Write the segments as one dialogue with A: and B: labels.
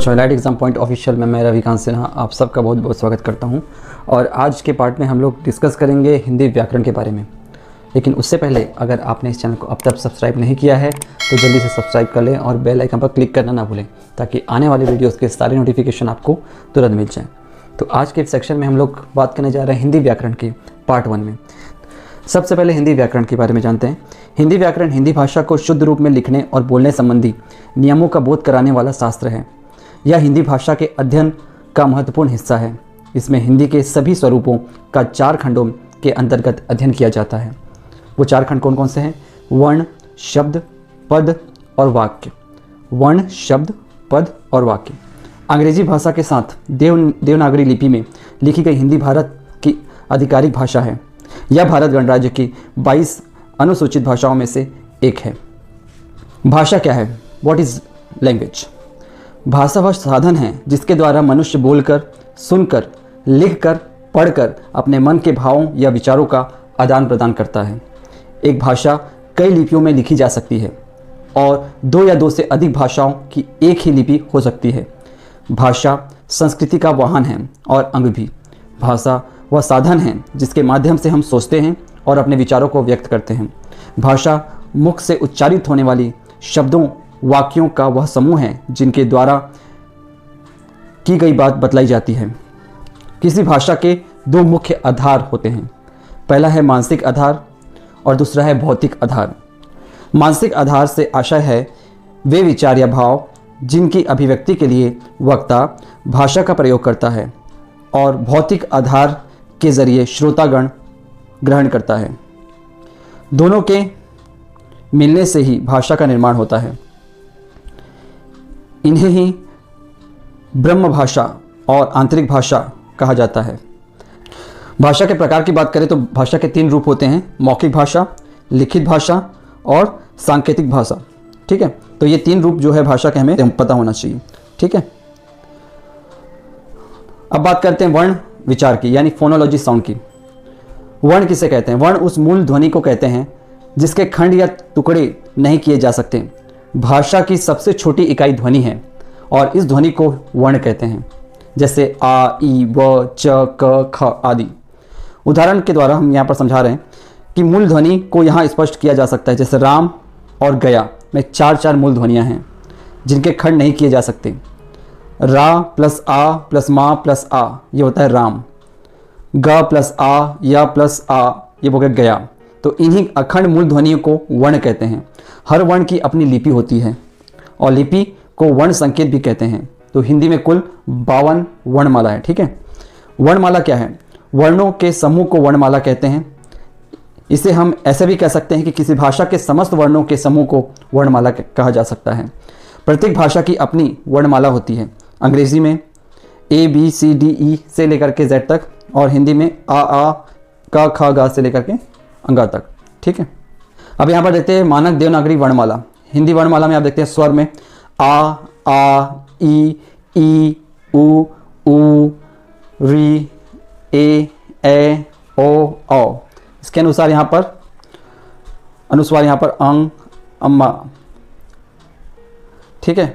A: Elite exam point official में मैं रविकांत सिन्हा आप सबका बहुत बहुत स्वागत करता हूं। और आज के पार्ट में हम लोग डिस्कस करेंगे हिंदी व्याकरण के बारे में। लेकिन उससे पहले अगर आपने इस चैनल को अब तक सब्सक्राइब नहीं किया है तो जल्दी से सब्सक्राइब कर लें और बेल आइकन पर क्लिक करना ना भूलें ताकि आने वाले वीडियोज़ के सारे नोटिफिकेशन आपको तुरंत मिल जाएँ। तो आज के सेक्शन में हम लोग बात करने जा रहे हैं हिंदी व्याकरण की पार्ट 1 में। सबसे पहले हिंदी व्याकरण के बारे में जानते हैं। हिंदी व्याकरण हिंदी भाषा को शुद्ध रूप में लिखने और बोलने संबंधी नियमों का बोध कराने वाला शास्त्र है। यह हिंदी भाषा के अध्ययन का महत्वपूर्ण हिस्सा है। इसमें हिंदी के सभी स्वरूपों का 4 खंडों के अंतर्गत अध्ययन किया जाता है। वो 4 खंड कौन कौन से हैं? वर्ण, शब्द, पद और वाक्य। वर्ण, शब्द, पद और वाक्य। अंग्रेजी भाषा के साथ देवनागरी लिपि में लिखी गई हिंदी भारत की आधिकारिक भाषा है। यह भारत गणराज्य की 22 अनुसूचित भाषाओं में से एक है। भाषा क्या है? What is language? भाषा वह साधन है जिसके द्वारा मनुष्य बोलकर, सुनकर, लिखकर, पढ़कर अपने मन के भावों या विचारों का आदान प्रदान करता है। एक भाषा कई लिपियों में लिखी जा सकती है और 2 या 2 से अधिक भाषाओं की एक ही लिपि हो सकती है। भाषा संस्कृति का वाहन है और अंग भी। भाषा वह साधन है जिसके माध्यम से हम सोचते हैं और अपने विचारों को व्यक्त करते हैं। भाषा मुख से उच्चारित होने वाली शब्दों, वाक्यों का वह समूह है जिनके द्वारा की गई बात बतलाई जाती है। किसी भाषा के 2 मुख्य आधार होते हैं। पहला है मानसिक आधार और दूसरा है भौतिक आधार। मानसिक आधार से आशय है वे विचार या भाव जिनकी अभिव्यक्ति के लिए वक्ता भाषा का प्रयोग करता है और भौतिक आधार के जरिए श्रोतागण ग्रहण करता है। दोनों के मिलने से ही भाषा का निर्माण होता है। इन्हें ही ब्रह्म भाषा और आंतरिक भाषा कहा जाता है। भाषा के प्रकार की बात करें तो भाषा के 3 रूप होते हैं: मौखिक भाषा, लिखित भाषा और सांकेतिक भाषा। ठीक है, तो ये 3 रूप जो है भाषा के हमें पता होना चाहिए। ठीक है, अब बात करते हैं वर्ण विचार की, यानी फोनोलॉजी साउंड की। वर्ण किसे कहते हैं? वर्ण उस मूल ध्वनि को कहते हैं जिसके खंड या टुकड़े नहीं किए जा सकते। भाषा की सबसे छोटी इकाई ध्वनि है और इस ध्वनि को वर्ण कहते हैं, जैसे आ, ई, व, च, क, ख आदि। उदाहरण के द्वारा हम यहाँ पर समझा रहे हैं कि मूल ध्वनि को यहाँ स्पष्ट किया जा सकता है। जैसे राम और गया में 4 मूल ध्वनियाँ हैं जिनके खंड नहीं किए जा सकते। रा प्लस आ प्लस मा प्लस आ ये होता है राम। ग प्लस आ, या प्लस आ ये हो गया गया। तो इन्हीं अखंड मूल ध्वनियों को वर्ण कहते हैं। हर वर्ण की अपनी लिपि होती है और लिपि को वर्ण संकेत भी कहते हैं। तो हिंदी में कुल 52 वर्णमाला है। ठीक है, वर्णमाला क्या है? वर्णों के समूह को वर्णमाला कहते हैं। इसे हम ऐसे भी कह सकते हैं कि किसी भाषा के समस्त वर्णों के समूह को वर्णमाला कहा जा सकता है। प्रत्येक भाषा की अपनी वर्णमाला होती है। अंग्रेजी में A B C D E से लेकर के Z तक और हिंदी में आ क ख ग से लेकर के अंगा तक। ठीक है, अब यहाँ पर देखते हैं मानक देवनागरी वर्णमाला। हिंदी वर्णमाला में आप देखते हैं स्वर में आ, ई, उ, री, ए, ओ, औ। इसके अनुसार यहाँ पर अनुस्वार यहाँ पर अंग, अम्मा। ठीक है,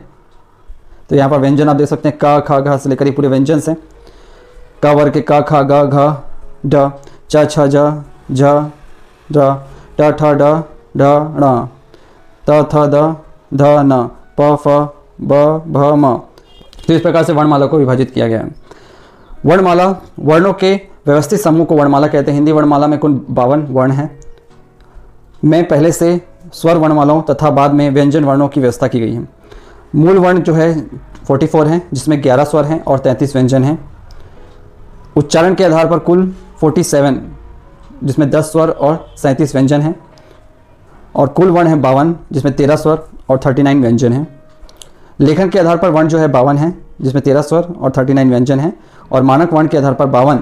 A: तो यहाँ पर व्यंजन आप देख सकते हैं क ख घ से लेकर ये पूरे व्यंजन से। क वर्ग के क ख ग घ ढ च छ ज झ ढ ट ठ ड ढ ण त थ द ध न प फ ब भ म। तो इस प्रकार से वर्णमाला को विभाजित किया गया है। वर्णमाला वर्णों के व्यवस्थित समूह को वर्णमाला कहते हैं। हिंदी वर्णमाला में कुल 52 वर्ण हैं। में पहले से स्वर वर्णमालाओं तथा बाद में व्यंजन वर्णों की व्यवस्था की गई है। मूल वर्ण जो है 44 हैं जिसमें 11 स्वर हैं और 33 व्यंजन हैं। उच्चारण के आधार पर कुल 47 जिसमें 10 स्वर और 37 व्यंजन हैं और कुल वर्ण है 52 जिसमें 13 स्वर और 39 व्यंजन हैं। लेखन के आधार पर वर्ण जो है 52 है जिसमें 13 स्वर और 39 व्यंजन हैं और मानक वर्ण के आधार पर 52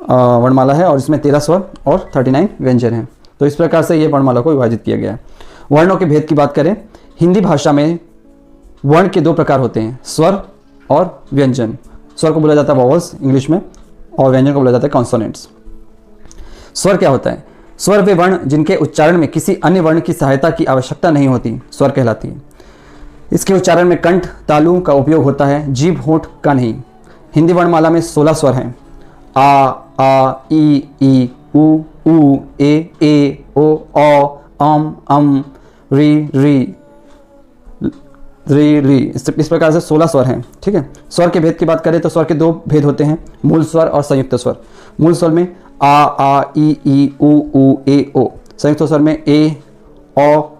A: वर्णमाला है और इसमें 13 स्वर और 39 व्यंजन हैं। तो इस प्रकार से ये वर्णमाला को विभाजित किया गया है। वर्णों के भेद की बात करें, हिंदी भाषा में वर्ण के 2 प्रकार होते हैं, स्वर और व्यंजन। स्वर को बोला जाता है वॉवल्स इंग्लिश में और व्यंजन को बोला जाता है कॉन्सोनेंट्स। स्वर क्या होता है? स्वर वे वर्ण जिनके उच्चारण में किसी अन्य वर्ण की सहायता की आवश्यकता नहीं होती स्वर कहलाती है। इसके उच्चारण में कंठ तालु का उपयोग होता है, जीभ होंठ का नहीं। हिंदी वर्णमाला में 16 स्वर हैं। आ ई उ ए ओ अम री इस प्रकार से 16 स्वर हैं। ठीक है। स्वर के भेद की बात करें तो स्वर के 2 भेद होते हैं, मूल स्वर और संयुक्त स्वर। मूल स्वर में आ ई उ ए ओ। संयुक्त स्वर में ए ओ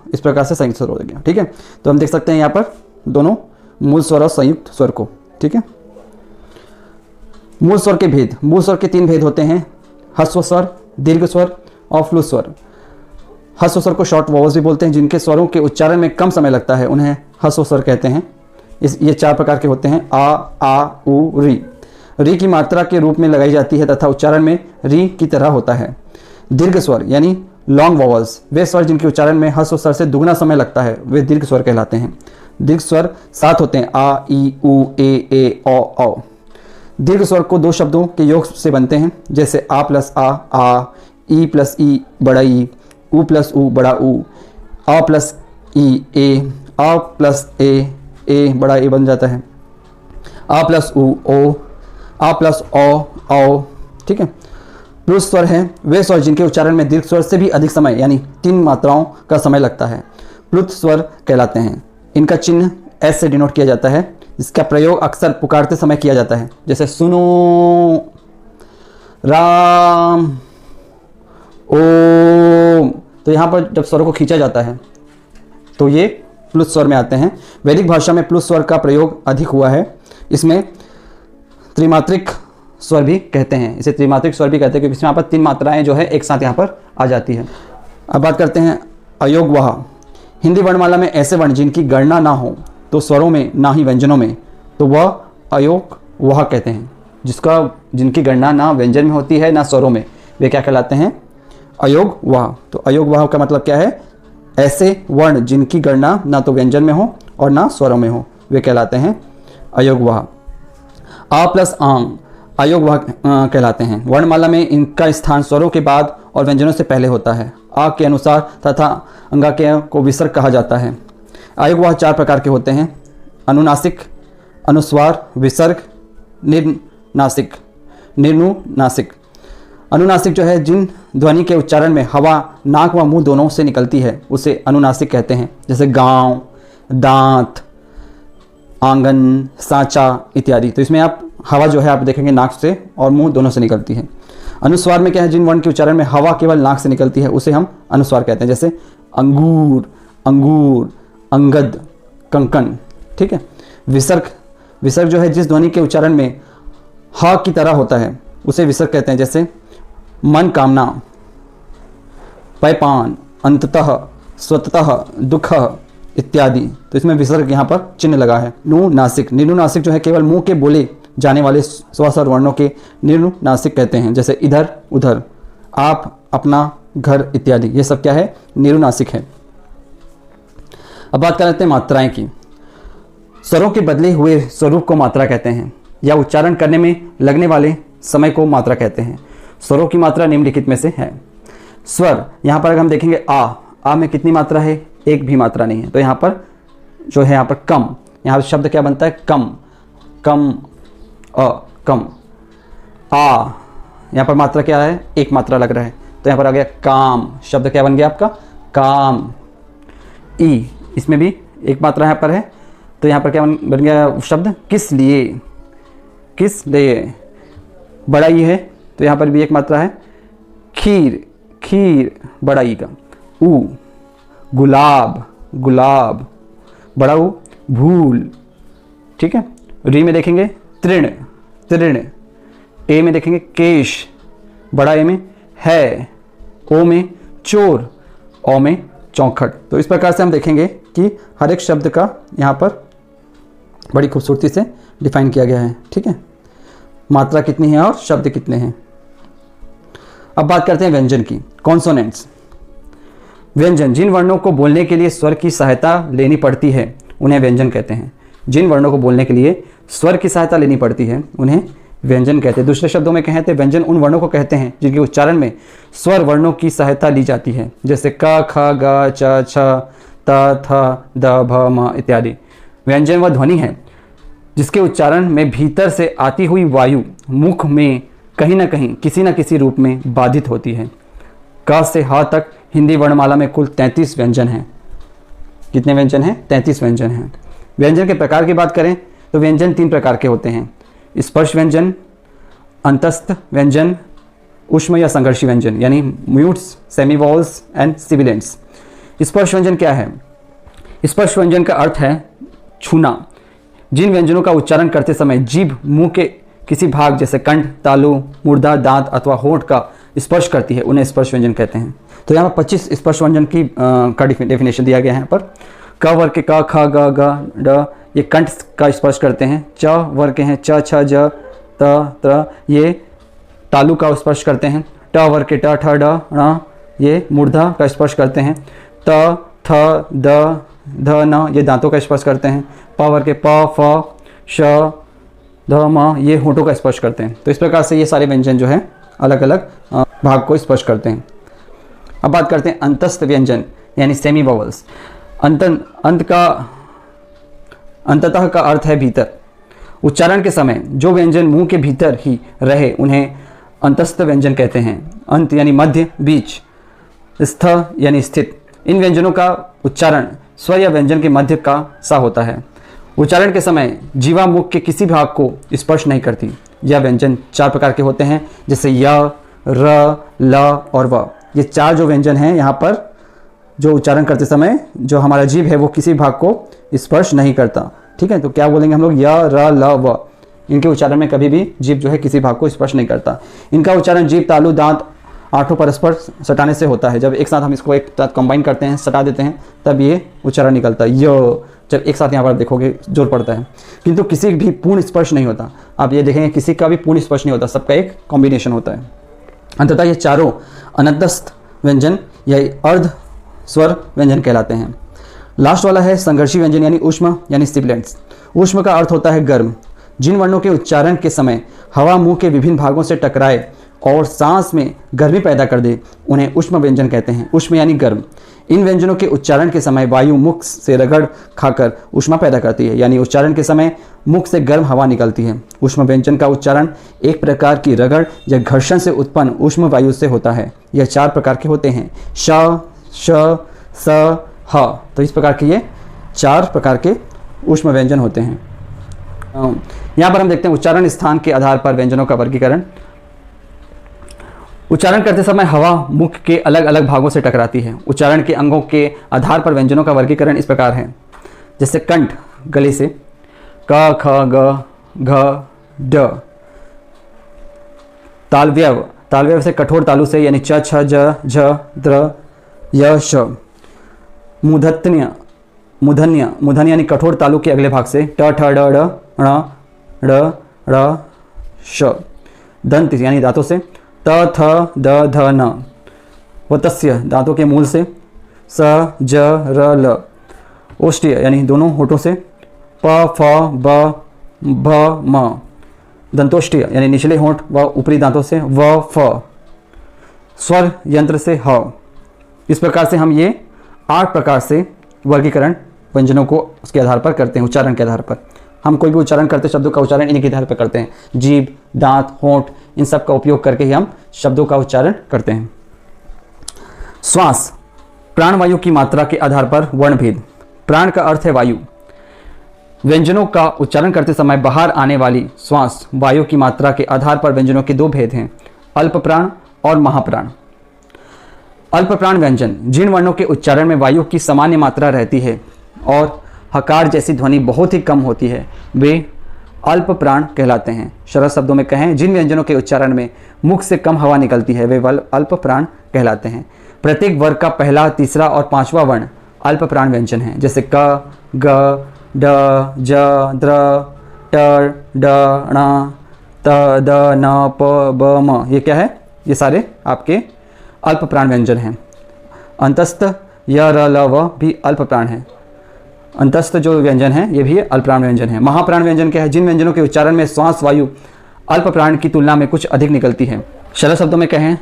A: इस प्रकार से संयुक्त स्वर हो गया। ठीक है। तो हम देख सकते हैं यहाँ पर दोनों मूल स्वर और संयुक्त स्वर को। ठीक है। मूल स्वर के भेद, मूल स्वर के 3 भेद होते हैं, ह्रस्व स्वर, दीर्घ स्वर और फ्लू स्वर। ह्रस्व स्वर को शॉर्ट वॉवल्स भी बोलते हैं, जिनके स्वरों के उच्चारण में कम समय लगता है, उन्हें ह्रस्व स्वर कहते हैं। ये 4 प्रकार के होते हैं, आ उ री की मात्रा के रूप में लगाई जाती है तथा उच्चारण में री की तरह होता है। दीर्घ स्वर यानी लॉन्ग वॉवल्स, वे स्वर जिनके उच्चारण में ह्रस्व स्वर से दुगना समय लगता है, वे दीर्घ स्वर कहलाते हैं। दीर्घ स्वर 7 होते हैं, आ ई उ ए ओ। दीर्घ स्वर को 2 शब्दों के योग से बनते हैं, जैसे आ प्लस आ, ई प्लस ई बड़ा ई, उ प्लस उ बड़ा उ, आ प्लस ई ए, आ प्लस ए बड़ा ए बन जाता है, आ प्लस उ ओ, आ प्लस ओ। ठीक है। प्लुत स्वर हैं वे स्वर जिनके उच्चारण में दीर्घ स्वर से भी अधिक समय यानी 3 मात्राओं का समय लगता है, प्लुत स्वर कहलाते हैं। इनका चिन्ह एस से डिनोट किया जाता है, जिसका प्रयोग अक्सर पुकारते समय किया जाता है, जैसे सुनो, राम, ओम। तो यहाँ पर जब स्वरों को खींचा जाता है तो ये प्लुत स्वर में आते हैं। वैदिक भाषा में प्लुत स्वर का प्रयोग अधिक हुआ है। इसमें त्रिमात्रिक स्वर भी कहते हैं, इसे त्रिमात्रिक स्वर भी कहते हैं, क्योंकि इसमें यहाँ पर 3 मात्राएं जो है एक साथ यहाँ पर आ जाती है। अब बात करते हैं अयोग वह। हिंदी वर्णमाला में ऐसे वर्ण जिनकी गणना ना हो, तो स्वरों में ना ही व्यंजनों में, तो वह अयोग वह कहते हैं। जिनकी गणना ना व्यंजन में होती है ना स्वरों में, वे क्या कहलाते हैं? अयोग वह। तो अयोग वह का मतलब क्या है? ऐसे वर्ण जिनकी गणना ना तो व्यंजन में हो और ना स्वरों में हो, वे कहलाते हैं अयोग वह। आ प्लस आंग अयोग वह कहलाते हैं। वर्णमाला में इनका स्थान स्वरों के बाद और व्यंजनों से पहले होता है। आ के अनुसार तथा अंगाके को विसर्ग कहा जाता है। अयोग वह 4 प्रकार के होते हैं: अनुनासिक, अनुस्वार, विसर्ग, निर्नासिक। निर्नुनासिक अनुनासिक जो है जिन ध्वनि के उच्चारण में हवा नाक व मुंह दोनों से निकलती है, उसे अनुनासिक कहते हैं, जैसे गांव, दांत, आंगन, सांचा इत्यादि। तो इसमें आप हवा जो है आप देखेंगे नाक से और मुंह दोनों से निकलती है। अनुस्वार में क्या है? जिन वर्ण के उच्चारण में हवा केवल नाक से निकलती है, उसे हम अनुस्वार कहते हैं, जैसे अंगूर, अंगूर, अंगद, कंकन। ठीक है। विसर्ग जो है जिस ध्वनि के उच्चारण में ह की तरह होता है, उसे विसर्ग कहते हैं, जैसे मन कामना, पैपान, अंततः, स्वतः, दुख इत्यादि। तो इसमें विसर्ग यहाँ पर चिन्ह लगा है। नुनासिक निर्नुनासिक जो है केवल मुंह के बोले जाने वाले स्वस्वर वर्णों के निर्नुनासिक कहते हैं, जैसे इधर, उधर, आप, अपना, घर इत्यादि। ये सब क्या है? निर्नुनासिक है। अब बात कर लेते हैं मात्राएं की। स्वरों के बदले हुए स्वरूप को मात्रा कहते हैं, या उच्चारण करने में लगने वाले समय को मात्रा कहते हैं। स्वरों की मात्रा निम्नलिखित में से है। स्वर, यहाँ पर अगर हम देखेंगे आ में कितनी मात्रा है? एक भी मात्रा नहीं है। तो यहाँ पर जो है यहाँ पर कम, यहाँ शब्द क्या बनता है? कम, कम, कम। आ यहाँ पर मात्रा क्या है? एक मात्रा लग रहा है, तो यहाँ पर आ गया काम। शब्द क्या बन गया आपका? काम। ई, इसमें भी एक मात्रा यहाँ पर है, तो यहाँ पर क्या बन गया शब्द? किस लिए, किस लिए। बड़ा ई है, तो यहाँ पर भी एक मात्रा है। खीर, खीर, बड़ा ई का। ऊ, गुलाब, गुलाब, बड़ा ऊ, भूल। ठीक है। री में देखेंगे तृण, तृण। ए में देखेंगे केश, बड़ा ए में है। ओ में चोर, औ में चौखट। तो इस प्रकार से हम देखेंगे कि हर एक शब्द का यहाँ पर बड़ी खूबसूरती से डिफाइन किया गया है। ठीक है। मात्रा कितनी है और शब्द कितने हैं। अब बात करते हैं व्यंजन की। कॉन्सोनेंट्स। व्यंजन, जिन वर्णों को बोलने के लिए स्वर की सहायता लेनी पड़ती है, उन्हें व्यंजन कहते हैं। जिन वर्णों को बोलने के लिए स्वर की सहायता लेनी पड़ती है, उन्हें व्यंजन कहते हैं। दूसरे शब्दों में कहें तो व्यंजन उन वर्णों को कहते हैं जिनके उच्चारण में स्वर वर्णों की सहायता ली जाती है, जैसे क, ख, ग, च, छ, त, थ, द, भ, म इत्यादि। व्यंजन वह ध्वनि है जिसके उच्चारण में भीतर से आती हुई वायु मुख में कहीं ना कहीं किसी न किसी रूप में बाधित होती है। क से ह तक हिंदी वर्णमाला में कुल 33 व्यंजन हैं। कितने व्यंजन हैं? 33 व्यंजन हैं। व्यंजन के प्रकार की बात करें तो व्यंजन 3 प्रकार के होते हैं: स्पर्श व्यंजन, अंतस्थ व्यंजन, ऊष्म या संघर्षी व्यंजन, यानी म्यूट्स, सेमीवॉल्स एंड सिबिलेंट्स। स्पर्श व्यंजन क्या है? स्पर्श व्यंजन का अर्थ है छूना। जिन व्यंजनों का उच्चारण करते समय जीभ मुंह के किसी भाग जैसे कंठ, तालु, मूर्धा, दांत अथवा होंठ का स्पर्श करती है उन्हें स्पर्श व्यंजन कहते हैं। तो यहाँ पर 25 स्पर्श व्यंजन का डेफिनेशन दिया गया है। यहाँ पर क वर्ग के क, ख, ग, घ, ड ये कंठ का स्पर्श करते हैं। च वर्ग के हैं च, छ, ज, त, त्र ये तालु का स्पर्श करते हैं। ट वर्ग के ट, ठ, ड, ण ये मूर्धा का स्पर्श करते हैं। त, थ, द, ध, न ये दांतों का स्पर्श करते हैं। प वर्ग के प, फ, श, ध, म ये होठों का स्पर्श करते हैं। तो इस प्रकार से ये सारे व्यंजन जो है अलग अलग भाग को स्पर्श करते हैं। अब बात करते हैं अंतस्थ व्यंजन यानी सेमी वॉवल्स। अंततः का अर्थ है भीतर। उच्चारण के समय जो व्यंजन मुंह के भीतर ही रहे उन्हें अंतस्थ व्यंजन कहते हैं। अंत यानी मध्य, बीच, स्थ यानी स्थित। इन व्यंजनों का उच्चारण स्वर या व्यंजन के मध्य का सा होता है। उच्चारण के समय जीवा मुख के किसी भाग को स्पर्श नहीं करती। यह व्यंजन 4 प्रकार के होते हैं, जैसे य, र, ल और व। ये 4 जो व्यंजन हैं यहाँ पर जो उच्चारण करते समय जो हमारा जीभ है वो किसी भाग को स्पर्श नहीं करता। ठीक है, तो क्या बोलेंगे हम लोग? य, र, ल, व। इनके उच्चारण में कभी भी जीभ जो है किसी भाग को स्पर्श नहीं करता। इनका उच्चारण जीभ, तालु, दांत आठों परस्पर सटाने से होता है। जब एक साथ हम इसको एक साथ कंबाइन करते हैं, सटा देते हैं, तब ये उच्चारण निकलता है य। जब एक साथ यहाँ पर देखोगे जोर पड़ता है, किंतु किसी भी पूर्ण स्पर्श नहीं होता। आप ये देखेंगे किसी का भी पूर्ण स्पर्श नहीं होता, सबका एक कॉम्बिनेशन होता है। अंततः ये चारों अनंतस्थ व्यंजन या अर्ध स्वर व्यंजन कहलाते हैं। लास्ट वाला है संघर्षी व्यंजन यानी ऊष्म यानी सिबिलेंट्स। ऊष्म का अर्थ होता है गर्म। जिन वर्णों के उच्चारण के समय हवा मुंह के विभिन्न भागों से टकराए और सांस में गर्मी पैदा कर दे उन्हें ऊष्म व्यंजन कहते हैं। ऊष्म यानी गर्म। इन व्यंजनों के उच्चारण के समय वायु मुख से रगड़ खाकर ऊष्मा पैदा करती है, यानी उच्चारण के समय मुख से गर्म हवा निकलती है। ऊष्म व्यंजन का उच्चारण एक प्रकार की रगड़ या घर्षण से उत्पन्न ऊष्म वायु से होता है। यह 4 प्रकार के होते हैं: श, श, स, ह। तो इस प्रकार के ये 4 प्रकार के ऊष्म व्यंजन होते हैं। यहाँ पर हम देखते हैं उच्चारण स्थान के आधार पर व्यंजनों का वर्गीकरण। उच्चारण करते समय हवा मुख के अलग अलग भागों से टकराती है। उच्चारण के अंगों के आधार पर व्यंजनों का वर्गीकरण इस प्रकार है, जैसे कंठ गले से क, ख, ग, घ, ड। तालव्यव से कठोर तालु से यानी च, छ, ज, झ, द्र, य, श। मूर्धन्य यानी कठोर तालु के अगले भाग से ट, ठ, ड, ढ, ण, ड़, ड़, श। दंत यानी दांतों से त, थ, द, ध, न। वतस्य दांतों के मूल से स, ज, र, ल। ओष्ठ्य यानी दोनों होठों से प, फ, ब, भ, म। दंतोष्ठ्य यानी निचले होंठ व ऊपरी दांतों से व, फ। स्वर यंत्र से ह। इस प्रकार से हम ये 8 प्रकार से वर्गीकरण व्यंजनों को उसके आधार पर करते हैं। उच्चारण के आधार पर हम कोई भी उच्चारण करते शब्दों का उच्चारण इन्हीं के आधार पर करते हैं। जीभ, दांत, होंठ इन सब का उपयोग करके ही हम शब्दों का उच्चारण करते हैं। श्वास प्राणवायु की मात्रा के आधार पर वर्णभेद। प्राण का अर्थ है वायु। व्यंजनों का उच्चारण करते समय बाहर आने वाली श्वास वायु की मात्रा के आधार पर व्यंजनों के 2 भेद हैं, अल्प प्राण और महाप्राण। अल्प प्राण व्यंजन जिन वर्णों के उच्चारण में वायु की सामान्य मात्रा रहती है और हकार जैसी ध्वनि बहुत ही कम होती है, वे अल्प प्राण कहलाते हैं। सरल शब्दों में कहें, जिन व्यंजनों के उच्चारण में मुख से कम हवा निकलती है वे अल्प प्राण कहलाते हैं। प्रत्येक वर्ग का पहला, तीसरा और 5वां वर्ण अल्प प्राण व्यंजन है, जैसे क, ग, ड, ज, द्र, ट, ड, ण, त, द, न, प, ब, म। ये क्या है? ये सारे आपके अल्प प्राण व्यंजन हैं। अंतस्थ य, र, ल, व भी अल्प प्राण है। अंतस्थ जो व्यंजन है ये भी अल्प प्राण व्यंजन है। महाप्राण व्यंजन क्या है? जिन व्यंजनों के उच्चारण में श्वास वायु अल्प प्राण की तुलना में कुछ अधिक निकलती है। सरल शब्दों में कहें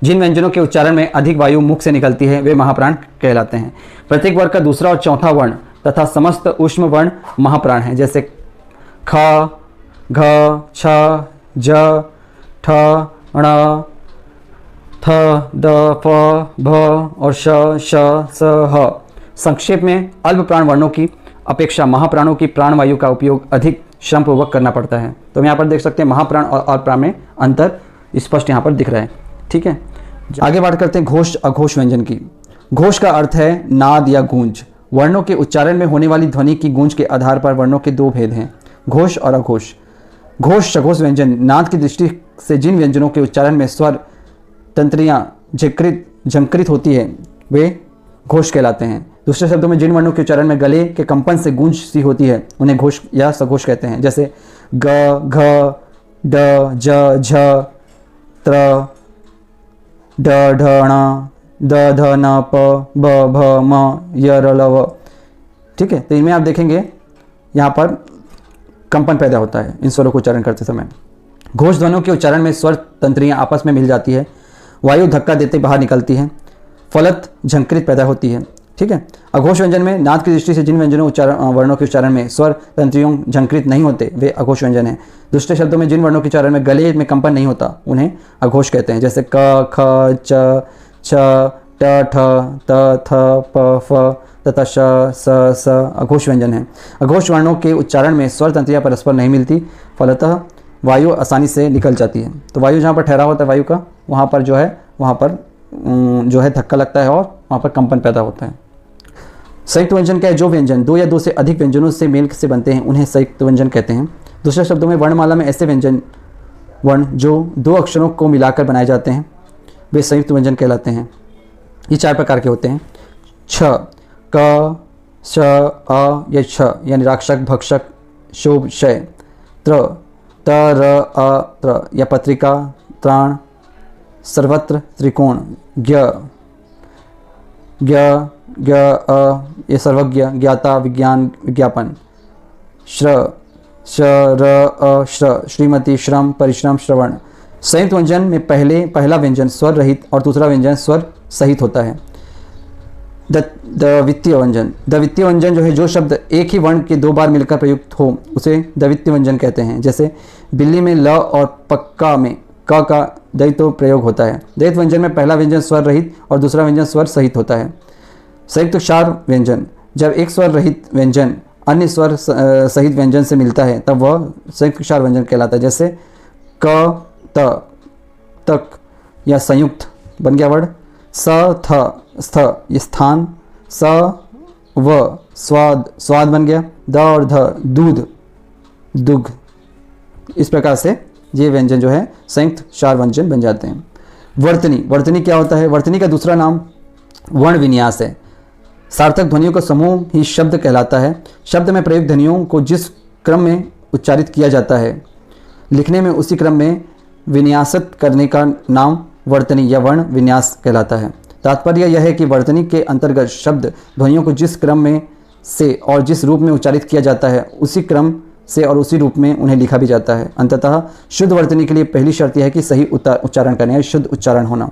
A: जिन व्यंजनों के उच्चारण में अधिक वायु मुख से निकलती है वे महाप्राण कहलाते हैं। प्रत्येक वर्ग का दूसरा और चौथा वर्ण तथा समस्त ऊष्म वर्ण महाप्राण हैं, जैसे ख, घ, छ, ज, ठ, ण, थ, द, फ, भ और श, श, स, ह। संक्षेप में अल्प प्राण वर्णों की अपेक्षा महाप्राणों की प्राणवायु का उपयोग अधिक श्रमपूर्वक करना पड़ता है। तो हम यहाँ पर देख सकते हैं महाप्राण और प्राण में अंतर स्पष्ट यहाँ पर दिख रहा है। ठीक है, आगे बात करते हैं घोष अघोष व्यंजन की। घोष का अर्थ है नाद या गूंज। वर्णों के उच्चारण में होने वाली ध्वनि की गूंज के आधार पर वर्णों के दो भेद हैं, घोष और अघोष। घोष सघोष व्यंजन नाद की दृष्टि से जिन व्यंजनों के उच्चारण में स्वर तंत्रियां झंकृत होती है वे घोष कहलाते हैं। दूसरे शब्दों में जिन वर्णों के उच्चारण में गले के कंपन से गूंज सी होती है उन्हें घोष या सघोष कहते हैं, जैसे ग, घ, ड, ज, झ, त्र, ड, ढ, ण, द, ध, न, प, ब, भ, म, य, र, ल, व। ठीक है, तो इनमें आप देखेंगे यहाँ पर कंपन पैदा होता है इन स्वरों को उच्चारण करते समय। घोष ध्वनियों के उच्चारण में स्वर तंत्रियां आपस में मिल जाती है, वायु धक्का देते बाहर निकलती है, फलत झंकृत पैदा होती है। ठीक है, अघोष व्यंजन में नाद की दृष्टि से जिन व्यंजनों वर्णों के उच्चारण में स्वर तंत्रियों झंकृत नहीं होते वे अघोष व्यंजन हैं। दूसरे शब्दों में जिन वर्णों के उच्चारण में गले में कंपन नहीं होता उन्हें अघोष कहते हैं, जैसे क, ख, च, छ, ट, ठ, त, थ, प, फ तथा श, स, स अघोष व्यंजन है। अघोष वर्णों के उच्चारण में स्वर तंत्रियां परस्पर नहीं मिलती, फलतः वायु आसानी से निकल जाती है। तो वायु जहाँ पर ठहरा होता है वायु का वहाँ पर जो है धक्का लगता है और वहाँ पर कंपन पैदा होता है। संयुक्त व्यंजन क्या है? जो व्यंजन दो या दो से अधिक व्यंजनों से मेल से बनते हैं उन्हें संयुक्त व्यंजन कहते हैं। दूसरे शब्दों में वर्णमाला में ऐसे व्यंजन वर्ण जो दो अक्षरों को मिलाकर बनाए जाते हैं वे संयुक्त व्यंजन कहलाते हैं। ये चार प्रकार के होते हैं, छ, क, श, अ या छ यानी राक्षक, भक्षक, शोभ, शय, त्र, त, र, अ, त्र या पत्रिका, त्राण, सर्वत्र, त्रिकोण, ज्ञ, ज्ञ, ज्ञ, अ ये सर्वज्ञ, ज्ञाता, विज्ञान, विज्ञापन, श्र, श, र, अ, श्र, श्रीमती, श्रम, परिश्रम, श्रवण। संयुक्त व्यंजन में पहला व्यंजन स्वर रहित और दूसरा व्यंजन स्वर सहित होता है। द्वितीय व्यंजन जो है जो शब्द एक ही वर्ण के दो बार मिलकर प्रयुक्त हो उसे द्वितीय व्यंजन कहते हैं, जैसे बिल्ली में ल और पक्का में क का द्वैत प्रयोग होता है। द्वैत व्यंजन में पहला व्यंजन स्वर रहित और दूसरा व्यंजन स्वर सहित होता है। संयुक्त क्षार व्यंजन, जब एक स्वर रहित व्यंजन अन्य स्वर सहित व्यंजन से मिलता है तब वह संयुक्त क्षार व्यंजन कहलाता है, जैसे क, त, तक या संयुक्त बन गया वर्ड, स, थ, स्थ ये स्थान, स, व स्वाद बन गया, द और ध दूध, दुग्ध। इस प्रकार से ये व्यंजन जो है संयुक्त क्षार व्यंजन बन जाते हैं। वर्तनी क्या होता है? वर्तनी का दूसरा नाम वर्ण विन्यास है। सार्थक ध्वनियों का समूह ही शब्द कहलाता है। शब्द में प्रयुक्त ध्वनियों को जिस क्रम में उच्चारित किया जाता है लिखने में उसी क्रम में विन्यासित करने का नाम वर्तनी या वर्ण विन्यास कहलाता है। तात्पर्य यह है कि वर्तनी के अंतर्गत शब्द ध्वनियों को जिस क्रम में से और जिस रूप में उच्चारित किया जाता है उसी क्रम से और उसी रूप में उन्हें लिखा भी जाता है। अंततः शुद्ध वर्तनी के लिए पहली शर्त यह है कि सही उच्चारण करने है, शुद्ध उच्चारण होना।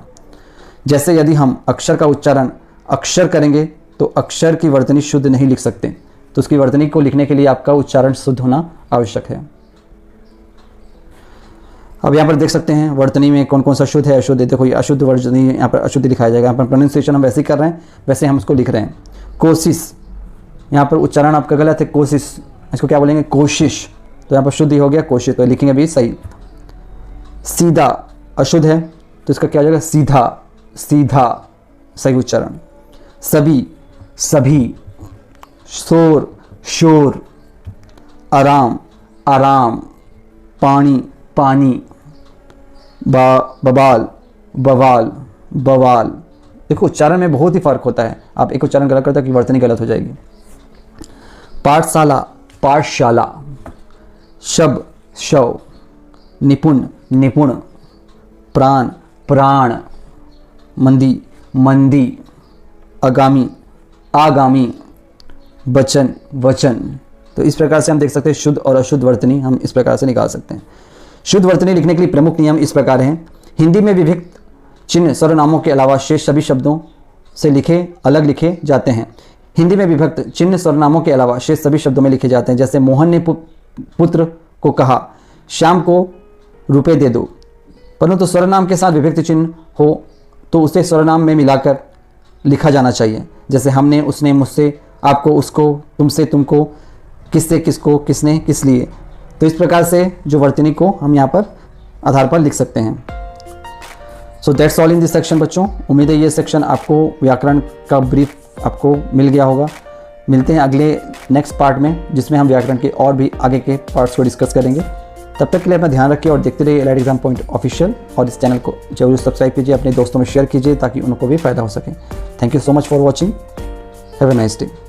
A: जैसे यदि हम अक्षर का उच्चारण अक्षर करेंगे तो अक्षर की वर्तनी शुद्ध नहीं लिख सकते, तो उसकी वर्तनी को लिखने के लिए आपका उच्चारण शुद्ध होना आवश्यक है। अब यहाँ पर देख सकते हैं वर्तनी में कौन कौन सा शुद्ध है, अशुद्ध है। देखो ये अशुद्ध वर्तनी, यहाँ पर अशुद्ध दिखाया जाएगा। यहाँ पर प्रोनाउंसिएशन हम वैसे ही कर रहे हैं, वैसे हम उसको लिख रहे हैं। कोशिश, यहाँ पर उच्चारण आपका गलत है, कोशिश, इसको क्या बोलेंगे? कोशिश। तो यहाँ पर शुद्ध ही हो गया कोशिश, तो लिखेंगे भी सही। सीधा अशुद्ध है तो इसका क्या हो जाएगा? सीधा, सीधा सही उच्चारण। सभी, सभी। शोर, शोर। आराम, आराम। पानी, पानी। बवाल, बवाल, बवाल। देखो उच्चारण में बहुत ही फर्क होता है, आप एक उच्चारण गलत करते हो कि वर्तनी गलत हो जाएगी। पाठशाला, पाठशाला। शब, शव। निपुण, निपुण। प्राण, प्राण। मंदी, मंदी। आगामी, आगामी। वचन, वचन। तो इस प्रकार से हम देख सकते हैं शुद्ध और अशुद्ध वर्तनी हम इस प्रकार से निकाल सकते हैं। शुद्ध वर्तनी लिखने के लिए प्रमुख नियम इस प्रकार हैं। हिंदी में विभक्त चिन्ह सर्वनामों के अलावा शेष सभी शब्दों से अलग लिखे जाते हैं। हिंदी में विभक्त चिन्ह सर्वनामों के अलावा शेष सभी शब्दों में लिखे जाते हैं। जैसे मोहन ने पुत्र को कहा, श्याम को रुपए दे दो। परंतु सर्वनाम के साथ विभक्त चिन्ह हो तो उसे सर्वनाम में मिलाकर लिखा जाना चाहिए। जैसे हमने, उसने, मुझसे, आपको, उसको, तुमसे, तुमको, किससे, किसको, किसने, किस लिए। तो इस प्रकार से जो वर्तनी को हम यहाँ पर आधार पर लिख सकते हैं। So that's all in this section बच्चों। उम्मीद है ये सेक्शन आपको व्याकरण का ब्रीफ आपको मिल गया होगा। मिलते हैं अगले नेक्स्ट पार्ट में, जिसमें हम व्याकरण के और भी आगे के पार्ट्स को डिस्कस करेंगे। तब तक के लिए अपना ध्यान रखिए और देखते रहिए एलाइट एग्जाम पॉइंट ऑफिशियल, और इस चैनल को जरूर सब्सक्राइब कीजिए, अपने दोस्तों में शेयर कीजिए ताकि उनको भी फ़ायदा हो सके। Thank you so much for watching. Have a nice day.